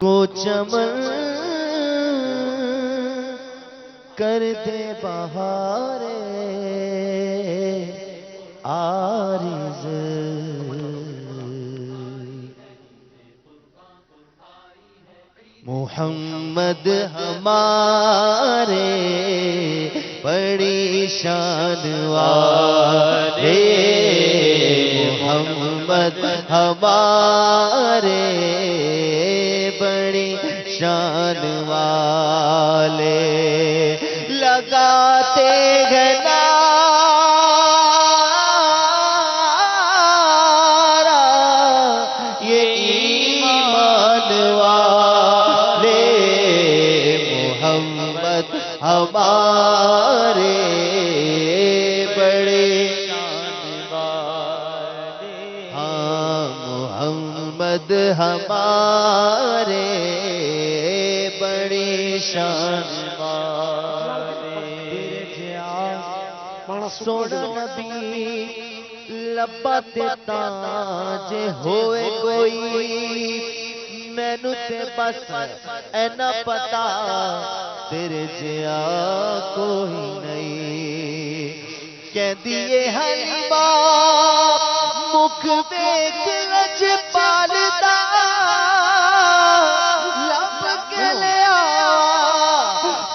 کو چمن کر دے بہار عارض، محمد ہمارے بڑی شان والے، محمد ہمارے بڑی شان والے، لگاتے ہیں نعرہ یہ ایمان والے، محمد ہمارے بڑے شان والے، ہاں محمد ہمارے بڑی شان سونا نبی لبا تے تاج ہوئے کوئی، مینوں تے بس اینا پتا تیرے جیا کوئی نہیں، کہندی اے حلیمہ مکھ ویکھ لج پالدا، لب کے لیا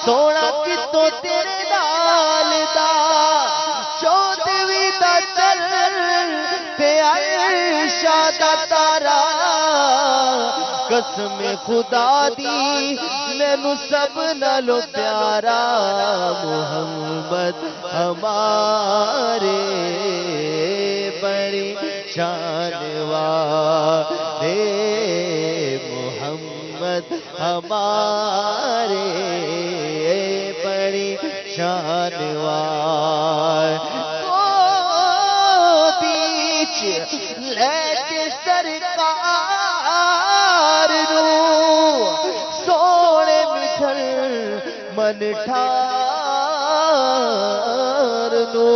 سونا کتوں تیرے نال دا، قسم خدا دی مینوں سب نالوں پیارا، محمد ہمارے بڑی شان والے، محمد ہمارے بڑی شان والے، بیچ لے کے سرکار سونے مٹھر من ٹھار نو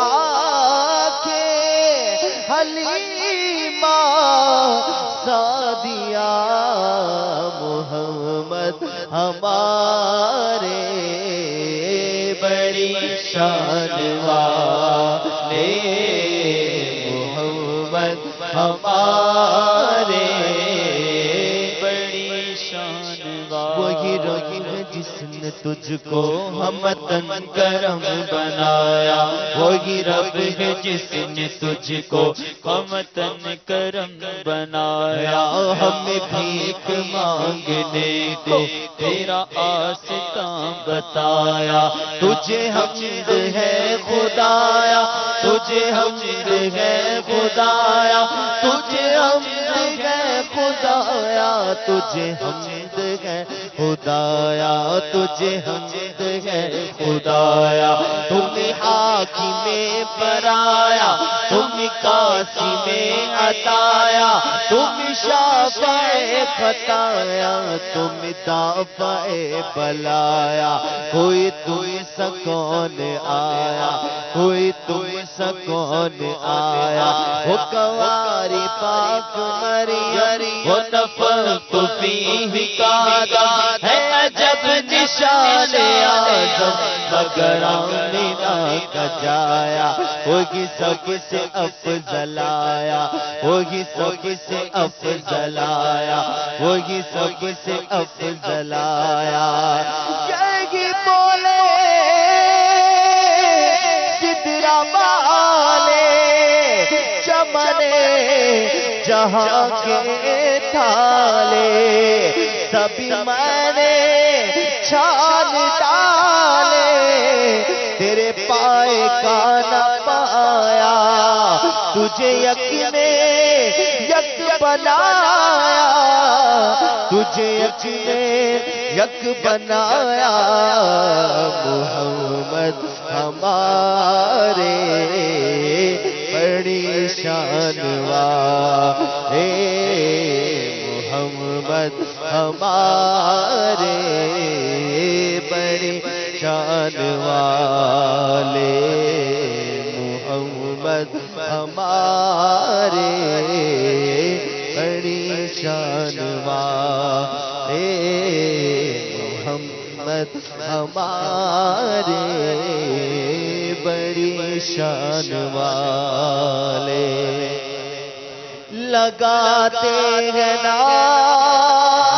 آکھے حلیمہ سعدیہ، محمد ہمارے بڑی شان والے، محمد ہمارے وہی رحیم جس نے تجھ کو ہمتن کرم بنایا، وہی رب ہے جس نے تجھ کو ہمتن کرم بنایا، ہمیں بھیک مانگنے کو تیرا آستاں بتایا، تجھے حمد ہے خدایا، تجھے حمد ہے خدایا، تجھے حمد ہے خدایا، تجھے حمد ہے خدایا، تجھے حمد ہے خدایا، تم حاکم برایا، تم قاسم عطایا، تم شافع خطایا، تم دافع بلایا، کوئی تم سا کون آیا، کوئی تم سا کون آیا، وہ کنواری پاک مریم وہ نفخت فیہ کہا ہے عجب نشان اعظم مگر آمنہ کا جایا، وہی سب سے افضل آیا، وہی سب سے افضل آیا، وہی سب سے افضل آیا، یہی بولے سدرا والے چمنے جہاں کے تھالے، سبھی میں نے چھال ڈالے، تیرے پائے کا نہ پایا، تجھے یک نے یک بنایا، تجھے یک نے یک بنایا، محمد ہمارے بڑی شان والے، محمد ہمارے بڑی شان والے، محمد ہمارے بڑی شان والے۔ عصمت ہمارے بڑی شان والے لگاتے ہیں نعرہ